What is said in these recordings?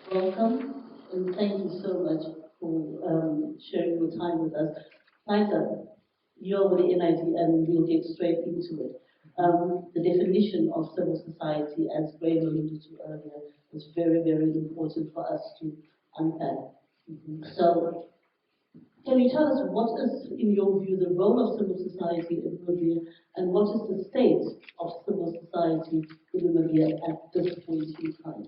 Welcome, and thank you so much for sharing your time with us. Liza, you're with the NID and we'll get straight into it. The definition of civil society, as Graham alluded to earlier, is very, very important for us to unpack. So, can you tell us what is, in your view, the role of civil society in Namibia, and what is the state of civil society in Namibia at this point in time?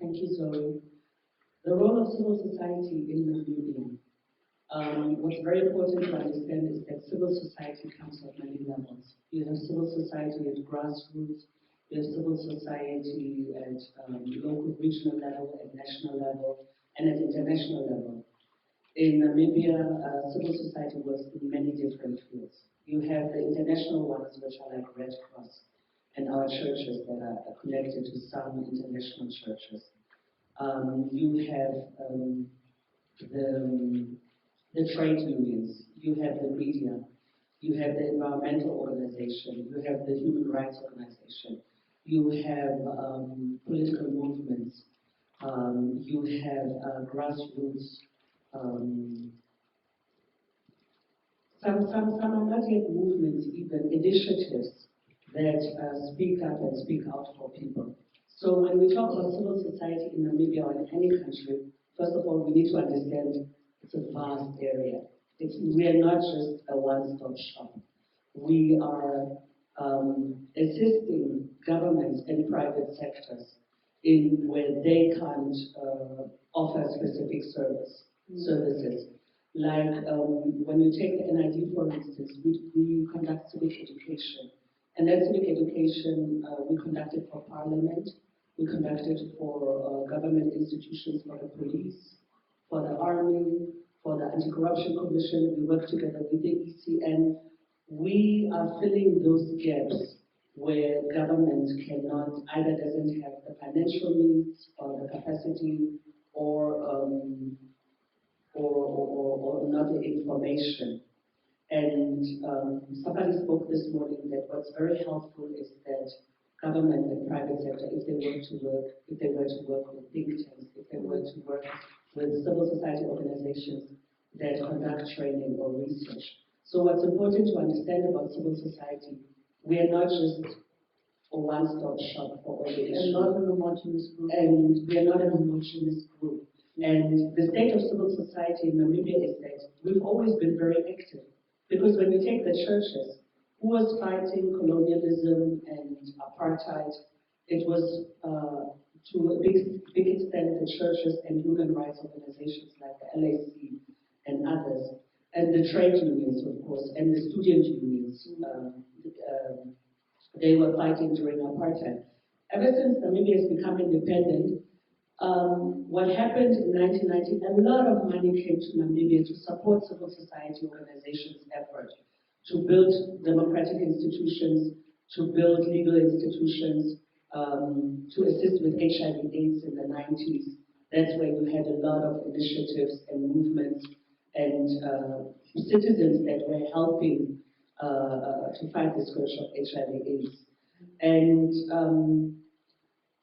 Thank you, Zoe. The role of civil society in Namibia. What's very important to understand is that civil society comes at many levels. You have civil society at grassroots, you have civil society at local, regional level, at national level, and at international level. In Namibia, civil society works in many different fields. You have the international ones, which are like Red Cross, and our churches that are connected to some international churches. You have the trade unions, you have the media, you have the environmental organization, you have the human rights organization, you have political movements, you have grassroots, some are not yet movements, even initiatives that speak up and speak out for people. So when we talk about civil society in Namibia or in any country, first of all, we need to understand it's a vast area. We are not just a one-stop shop. We are assisting governments and private sectors in where they can't offer specific services. Like when you take the NID, for instance, we conduct civic education. And that civic education we conducted for Parliament, we conducted for government institutions, for the police, for the army, for the Anti-Corruption Commission. We work together with the ECN. We are filling those gaps where government cannot, either doesn't have the financial means or the capacity or not the information. And somebody spoke this morning that what's very helpful is that government and private sector, if they were to work with think tanks, if they were to work with civil society organizations that conduct training or research. So what's important to understand about civil society, we are not just a one-stop shop for all the issues. And not an homogenous group. And we are not an homogenous group. And the state of civil society in Namibia is that we've always been very active. Because when you take the churches, who was fighting colonialism and apartheid, it was to a big extent the churches and human rights organizations like the LAC and others, and the trade unions, of course, and the student unions. They were fighting during apartheid. Ever since Namibia has become independent, what happened in 1990, a lot of money came to Namibia to support civil society organizations' effort to build democratic institutions, to build legal institutions, to assist with HIV/AIDS in the 90s. That's where you had a lot of initiatives and movements and citizens that were helping to fight the scourge of HIV/AIDS. And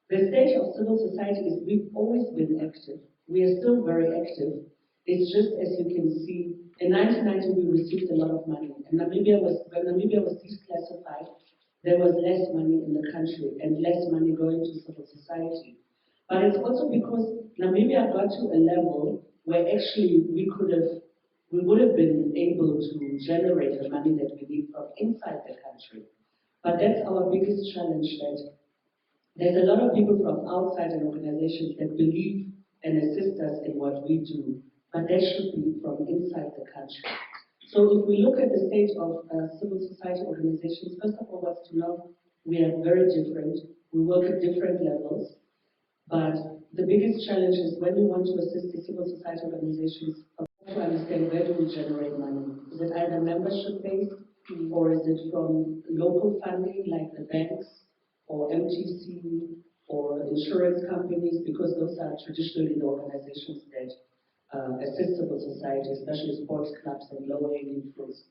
the state of civil society is we've always been active. We are still very active. It's just as you can see, in 1990 we received a lot of money. And when Namibia was declassified, there was less money in the country and less money going to civil society. But it's also because Namibia got to a level where actually we would have been able to generate the money that we need from inside the country. But that's our biggest challenge, that there's a lot of people from outside and organizations that believe and assist us in what we do, but that should be from inside the country. So if we look at the state of civil society organizations, first of all, what's to know, we are very different. We work at different levels, but the biggest challenge is when we want to assist the civil society organizations, to understand where do we generate money. Is it either membership-based, or is it from local funding like the banks, or MTC, or insurance companies, because those are traditionally the organizations that assist civil society, especially sports clubs and low-hanging fruits.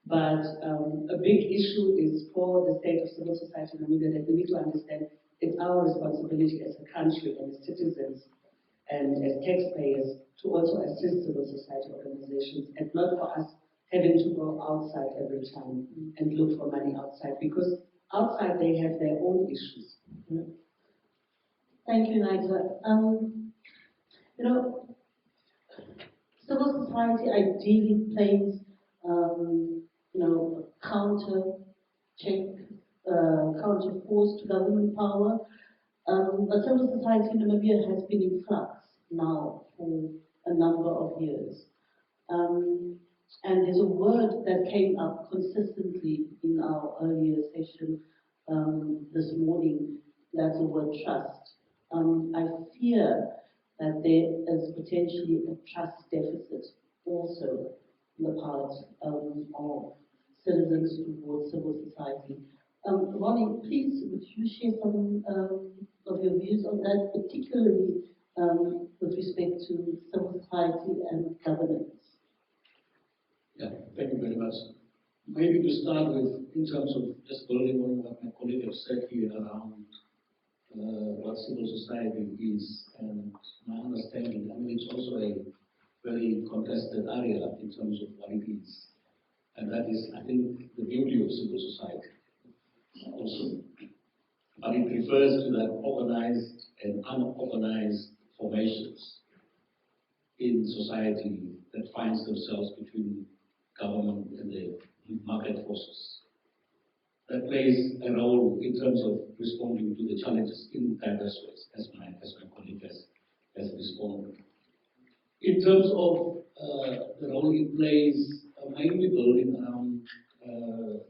But a big issue is for the state of civil society in Namibia that we need to understand it's our responsibility as a country and as citizens taxpayers to also assist civil society organizations, and not for us having to go outside every time and look for money outside, because outside they have their own issues. Thank you, Nigel. You know, civil society ideally plays, counter force to government power. But civil society in Namibia has been in flux now for a number of years. And there's a word that came up consistently in our earlier session this morning. That's the word trust. I fear that there is potentially a trust deficit also on the part of citizens towards civil society. Ronnie, please, would you share some of your views on that, particularly with respect to civil society and governance? Yeah, thank you very much. Maybe to start with, in terms of just building on what my colleague has said here around what civil society is, and my understanding, I mean, it's also a very contested area in terms of what it is. And that is, I think, the beauty of civil society also. But it refers to that organized and unorganized formations in society that finds themselves between government and the market forces. That plays a role in terms of responding to the challenges in diverse ways, as my colleague has responded. In terms of the role it plays, mainly building around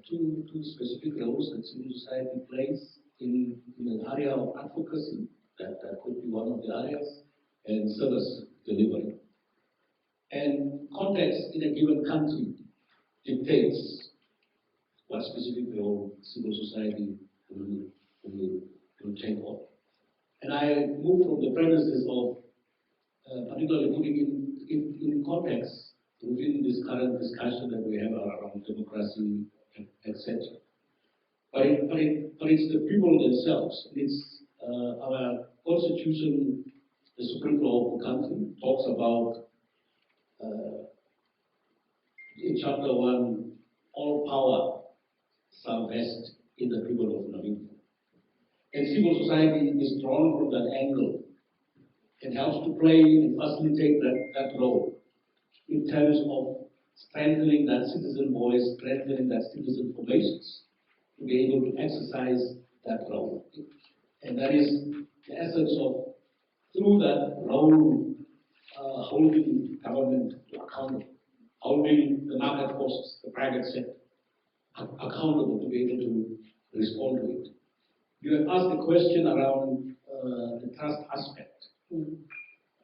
two specific roles that civil society plays in an area of advocacy, that could be one of the areas, and service delivery. And context in a given country dictates what specific role civil society will take on. And I move from the premises of particularly putting in context within this current discussion that we have around democracy, etc. But it's the people themselves. It's our constitution, the supreme law of the country, talks about in chapter 1, all power shall vest in the people of Namibia. And civil society is drawn from that angle and helps to play and facilitate that role in terms of strengthening that citizen voice, strengthening that citizen formations, to be able to exercise that role. And that is the essence of, through that role, holding government accountable, holding the market forces, the private sector, accountable to be able to respond to it. You have asked a question around the trust aspect.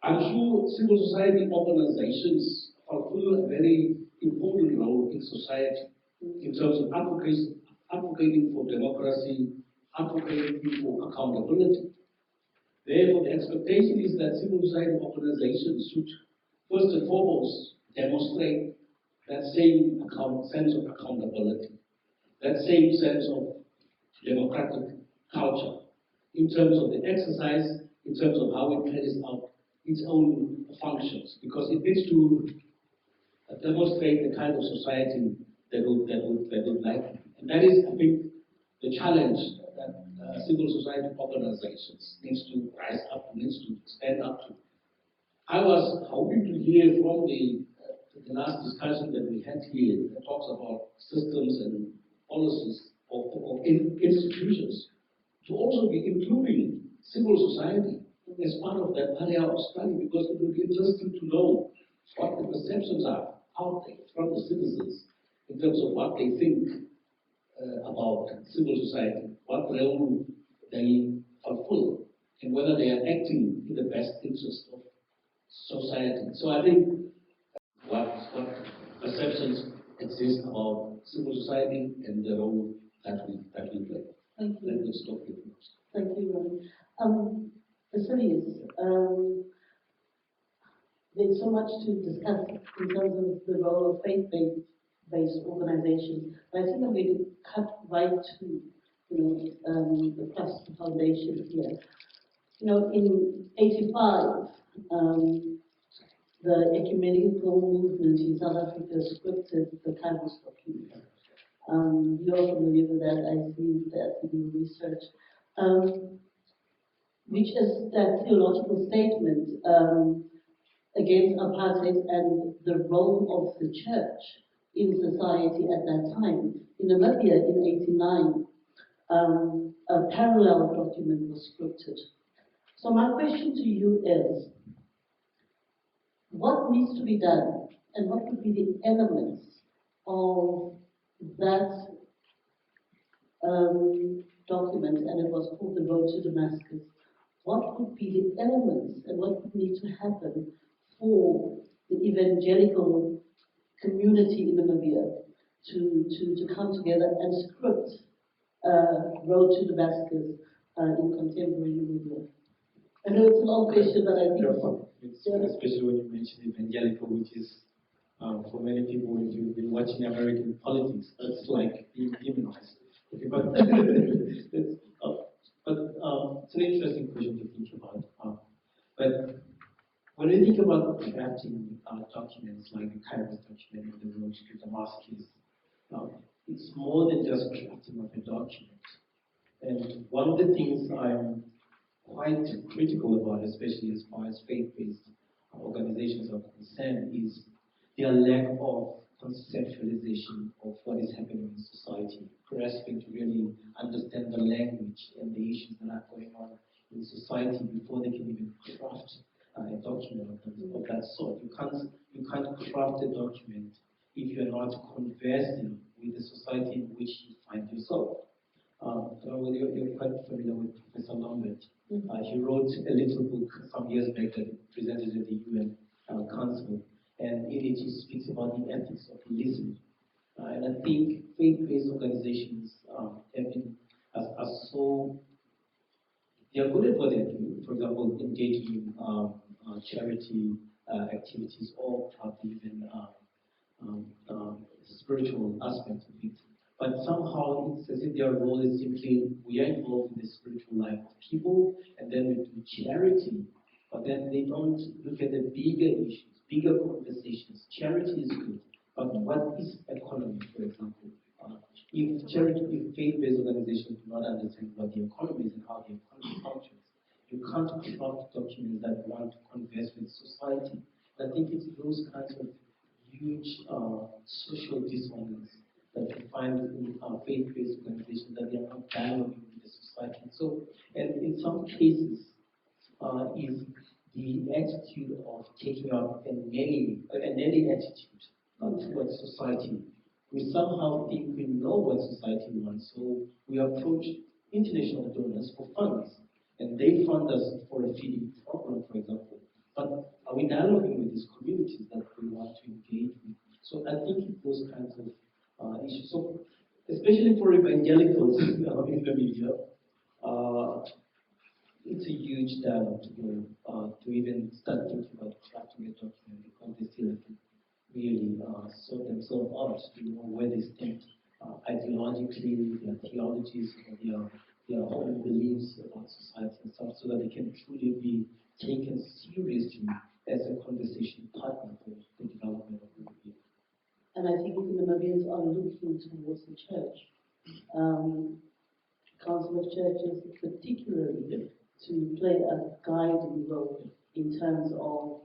I'm sure civil society organizations fulfill a very important role in society in terms of advocating for democracy, advocating for accountability. Therefore, the expectation is that civil society organizations should first and foremost demonstrate that same sense of accountability, that same sense of democratic culture in terms of the exercise, in terms of how it carries out its own functions, because it needs to demonstrate the kind of society that would like. And that is, I think, the challenge that civil society organizations needs to rise up, needs to stand up to. I was hoping to hear from the last discussion that we had here that talks about systems and policies of institutions to also be including civil society as part of that area of study, because it will be interesting to know what the perceptions are out there from the citizens in terms of what they think about civil society, what role they fulfill, and whether they are acting in the best interest of society. So I think what perceptions exist about civil society and the role that we play. Thank you. Let me stop here. Thank you, Ronnie. Basilius, there's so much to discuss in terms of the role of faith-based organizations, but I think I'm going to cut right to the Trust Foundation here. In '85, Um, the ecumenical movement in South Africa scripted the Kairos document. You're familiar with that, I see that in your research. Which is that theological statement against apartheid and the role of the church in society at that time. In Namibia in '89, a parallel document was scripted. So my question to you is, what needs to be done and what would be the elements of that document, and it was called The Road to Damascus. What would be the elements and what would need to happen for the evangelical community in Namibia to come together and script Road to Damascus in contemporary Namibia? I know it's a long question, but I think especially when you mention evangelical, which is for many people, if you've been watching American politics, that's like being demonized. Okay, but it's an interesting question to think about. But when we think about crafting documents like the Kairos document or the Road to Damascus, it's more than just crafting of a document. And one of the things I'm quite critical about, especially as far as faith-based organizations are concerned, is their lack of conceptualization of what is happening in society, grasping to really understand the language and the issues that are going on in society before they can even craft a document of that sort. You can't craft a document if you're not conversing with the society in which you find yourself. You're quite familiar with Professor Lambert. He wrote a little book some years back that he presented at the UN Council, and in it he speaks about the ethics of listening. And I think faith-based organizations are so, they are good at what they do. For example, engaging in charity activities or perhaps even spiritual aspects of it. But somehow it's as if their role is simply, we are involved in the spiritual life of people, and then we do charity, but then they don't look at the bigger issues, bigger conversations. Charity is good, but what is economy, for example? If faith-based organizations do not understand what the economy is and how the economy functions, you can't craft documents that want to converse with society. I think it's those kinds of huge social dissonance that we find in faith-based organizations, that they are not dialoguing with the society. So, and in some cases, is the attitude of taking up a nanny attitude towards society. We somehow think we know what society wants, so we approach international donors for funds, and they fund us for a feeding program, for example. But are we dialoguing with these communities that we want to engage with? So I think it's those kinds of issues. So, especially for evangelicals in Namibia, it's a huge dialogue to go to even start thinking about crafting a document, because they still have to really sort themselves out to know where they stand ideologically, their theologies, or their own beliefs about society and stuff, so that they can truly be taken seriously as a conversation partner for the development of Namibia. and I think the Namibians are looking towards the church, Council of Churches particularly, to play a guiding role in terms of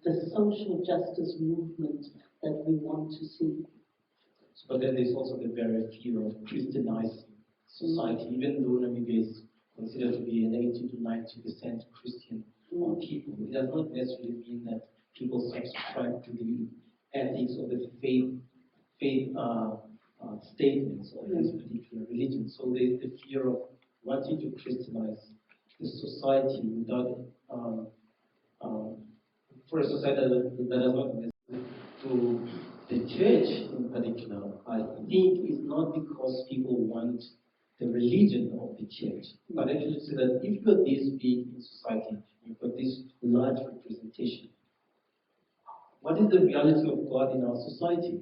the social justice movement that we want to see. But then there's also the very fear of Christianizing society, even though Namibia is considered to be an 80 to 90% Christian people. It does not necessarily mean that people subscribe to the ethics or the faith statements of this particular religion. So there's the fear of wanting to Christianize the society without, for a society that does not necessarily to the church in particular, I think is not because people want the religion of the church, but actually say that if you are this big in society, you've got this large representation, what is the reality of God in our society?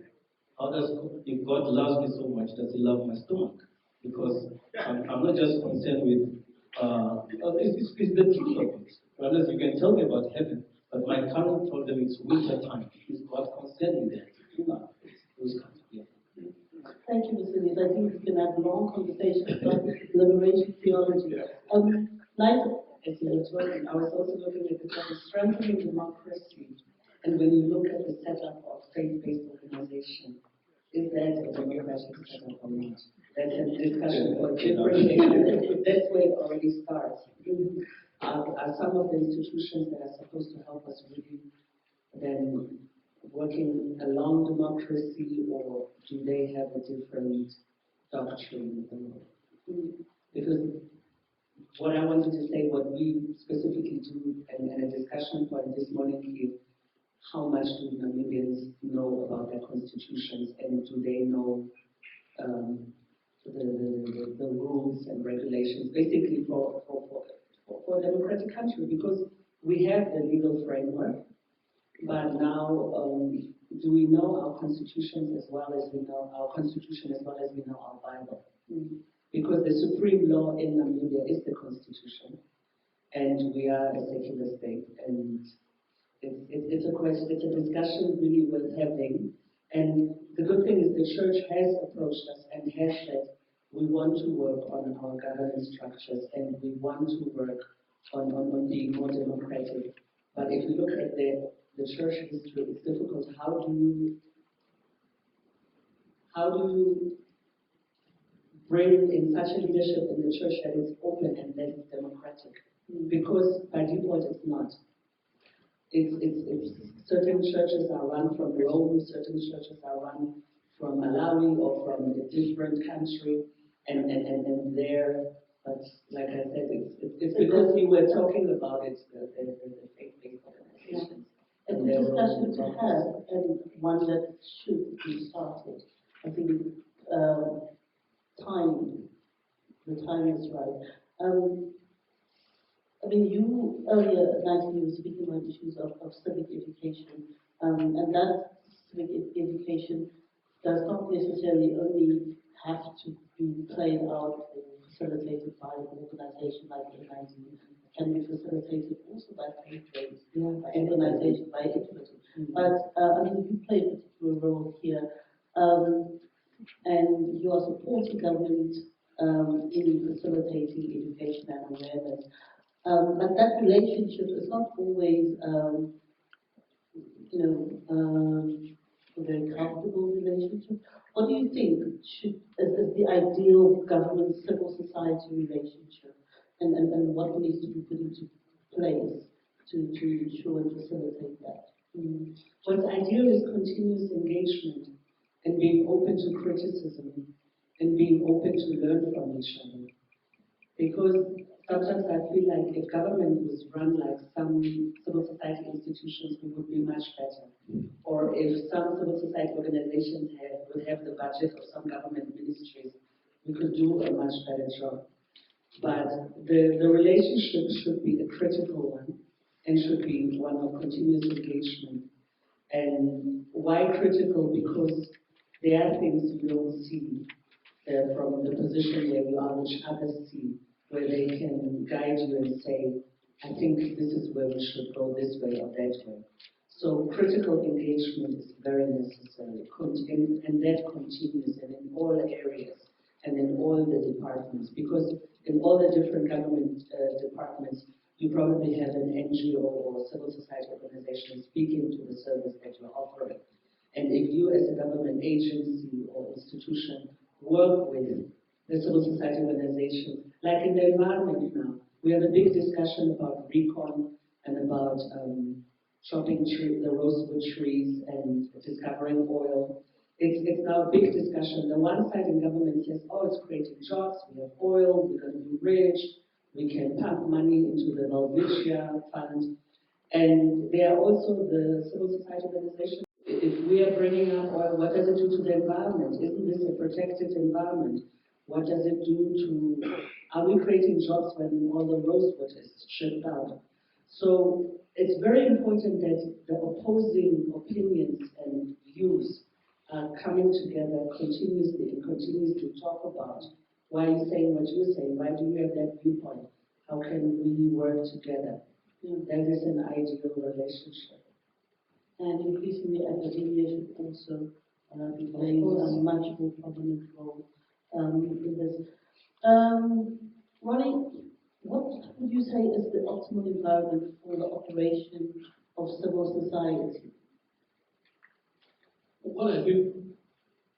How does if God loves me so much, does He love my stomach? Because I'm not just concerned with it's the truth of it. brothers, you can tell me about heaven, but my current problem is winter time. Is God concerned with that? Those kinds of things. Thank you, Mr. Lees. I think we can have long conversations about liberation theology. Nigel? As you were talking, I was also looking at the topic strengthening democracy. And when you look at the setup of faith-based organization, is that a democratic setup or not? That's a discussion for a different day. That's where it already starts. Are some of the institutions that are supposed to help us really then working along democracy, or do they have a different doctrine? Because what I wanted to say, what we specifically do, and a discussion point this morning is, how much do Namibians know about their constitutions, and do they know the rules and regulations, basically for a democratic country, because we have the legal framework, but now do we know our constitutions as well as we know our constitution as well as we know our Bible? Because the supreme law in Namibia is the constitution, and we are a secular state, and it's a question, it's a discussion really worth having. And the good thing is the church has approached us and has said, we want to work on our governance structures and we want to work on being more democratic. But if you look at the church history, it's difficult. How do you bring in such a leadership in the church that it's open and that it's democratic? Because by default it's not. It's certain churches are run from Rome, certain churches are run from Malawi or from a different country, and there, but like I said, it's because we were talking about it, the faith-based organizations. It's a discussion to have, and one that should be started. I think the time is right. I mean, you earlier, Nigel, you were speaking about issues of civic education, and that civic education does not necessarily only have to be played out or facilitated by an organization like NID. It can be facilitated also by faith-based organization, by individuals. But I mean, you play a particular role here, and you are supporting government in facilitating education and awareness. But that relationship is not always, a very comfortable relationship. What do you think is the ideal government civil society relationship, and what needs to be put into place to ensure and facilitate that? What's ideal is continuous engagement and being open to criticism and being open to learn from each other. Because sometimes I feel like if government was run like some civil society institutions, we would be much better. Or if some civil society organizations would have the budget of some government ministries, we could do a much better job. But the relationship should be a critical one and should be one of continuous engagement. And why critical? Because there are things you don't see from the position where you are, which others see, where they can guide you and say, I think this is where we should go, this way or that way. So critical engagement is very necessary, and that continues and in all areas and in all the departments, because in all the different government departments, you probably have an NGO or civil society organization speaking to the service that you're offering. And if you as a government agency or institution work with the civil society organizations, like in the environment now, we have a big discussion about recon and about chopping the rosewood trees and discovering oil. It's now a big discussion. The one side in government says, oh, it's creating jobs, we have oil, we're going to be rich, we can pump money into the Welwitschia fund. And there are also the civil society organizations. If we are bringing up oil, what does it do to the environment? Isn't this a protected environment? What does it do to, are we creating jobs when all the rosewood is shipped out? So it's very important that the opposing opinions and views are coming together continuously and continues to talk about why are you saying what you're saying, why do you have that viewpoint, how can we work together? That is an ideal relationship. And increasingly academia should also be playing a much more prominent role in this. Ronnie, what would you say is the optimal environment for the operation of civil society? Well, I think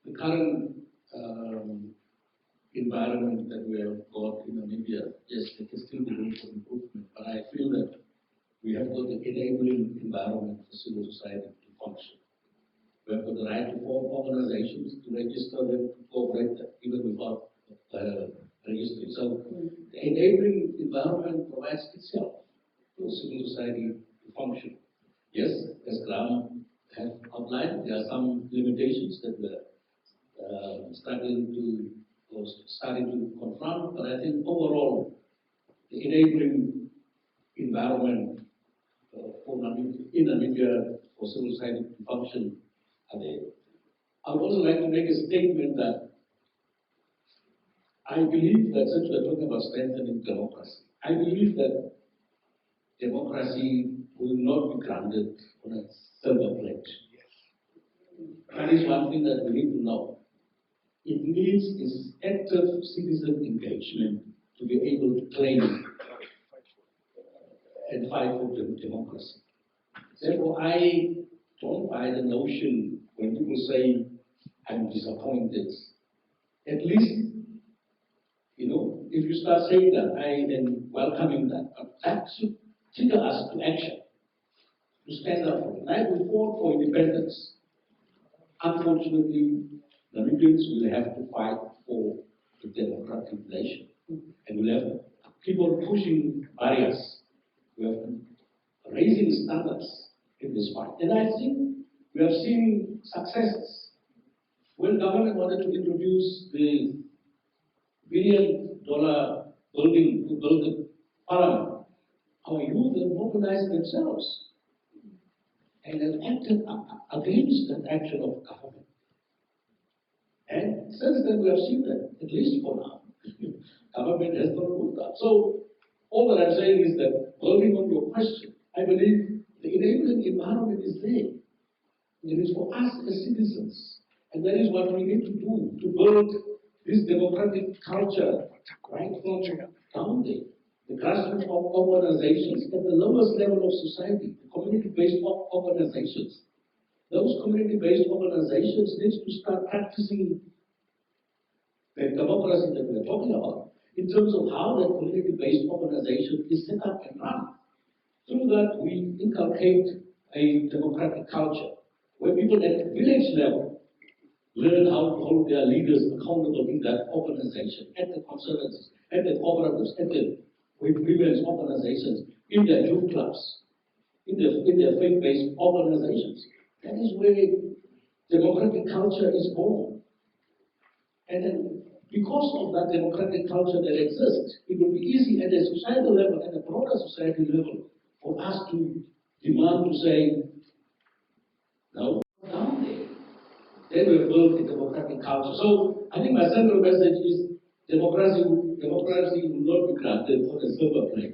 the current environment that we have got in Namibia, yes, there can still be room for improvement, but I feel that we have got the enabling environment for civil society to function. We have got the right to form organizations, to register them, to cooperate, even without registering. So the enabling environment provides itself for civil society to function. Yes, as Graham has outlined, there are some limitations that we're starting to confront, but I think overall, the enabling environment in Namibia for civil society to function are there. I would also like to make a statement that I believe that, since we're talking about strengthening democracy, I believe that democracy will not be granted on a silver plate. That is one thing that we need to know. It needs is active citizen engagement to be able to claim and fight for democracy. Therefore, I don't buy the notion when people say, I'm disappointed. At least, if you start saying that, I am welcoming that. But that should trigger us to action, to stand up for it. Like we fought for independence. Unfortunately, Namibians will have to fight for the democratic nation. And we'll have people pushing barriers. We have raising standards in this fight. And I think we have seen successes. When government wanted to introduce the $1 billion building to build the parliament, our youth have mobilized themselves and have acted against that action of government. And since then we have seen that, at least for now, government has not moved up. So all that I'm saying is that, building on your question, I believe the enabling environment is there. It is for us as citizens. And that is what we need to do, to build this democratic culture right from down there. The grassroots organizations at the lowest level of society, the community-based organizations. Those community-based organizations need to start practicing the democracy that we're talking about in terms of how that community-based organization is set up and run. Through that, we inculcate a democratic culture where people at village level learn how to hold their leaders accountable in that organization, at the conservancies, at the cooperatives, at the women's organizations, in their youth clubs, in their faith-based organizations. That is where democratic culture is born. And then, because of that democratic culture that exists, it will be easy at a societal level, at a broader society level, for us to demand to say, no, down there. Then we build a democratic culture. So I think my central message is democracy will not be granted on a silver plate.